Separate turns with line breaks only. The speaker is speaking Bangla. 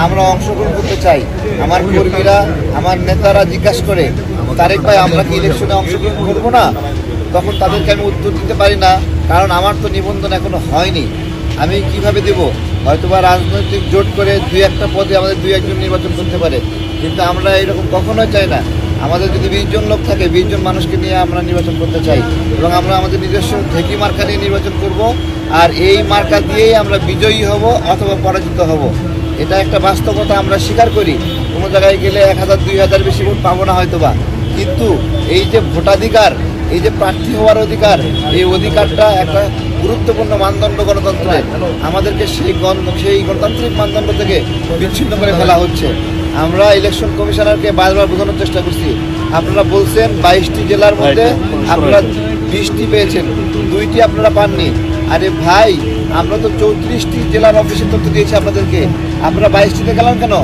আমরা অংশগ্রহণ করতে চাই। আমার কর্মীরা, আমার নেতারা জিজ্ঞাসা করে, তারেক ভাই আমরা কি ইলেকশনে অংশগ্রহণ করবো না? তখন তাদেরকে আমি উত্তর দিতে পারি না, কারণ আমার তো নিবন্ধন এখনো হয়নি। আমি কিভাবে দেব? হয়তোবা রাজনৈতিক জোট করে দুই একটা পদে আমাদের দুই একজন নির্বাচন করতে পারে, কিন্তু আমরা এরকম কখনোই চাই না। আমাদের যদি 20 জন লোক থাকে, 20 জন মানুষকে নিয়ে আমরা নির্বাচন করতে চাই, এবং আমরা আমাদের নিজস্ব ঢেকি মার্কা নিয়ে নির্বাচন করব। আর এই মার্কা দিয়েই আমরা বিজয়ী হব অথবা পরাজিত হব। এটা একটা বাস্তবতা, আমরা স্বীকার করি। কোনো জায়গায় গেলে 1000 2000 বেশি ভোট পাবো না হয়তোবা, কিন্তু এই যে ভোটাধিকার, এই যে প্রার্থী হওয়ার অধিকার, এই অধিকারটা একটা গুরুত্বপূর্ণ মানদণ্ড গণতন্ত্রের। আমাদেরকে সেই গণতান্ত্রিক মানদণ্ড থেকে বিচ্ছিন্ন করে ফেলা হচ্ছে। আমরা ইলেকশন কমিশনারকে বারবার বোঝানোর চেষ্টা করছি। আপনারা বলছেন 22টি জেলার মধ্যে আপনারা 20টি পেয়েছেন, 2টি আপনারা পাননি। আরে ভাই, আমরা তো 34টি জেলার অফিসের তথ্য দিয়েছি আপনাদেরকে, আপনারা 22টিতে গেলেন কেন?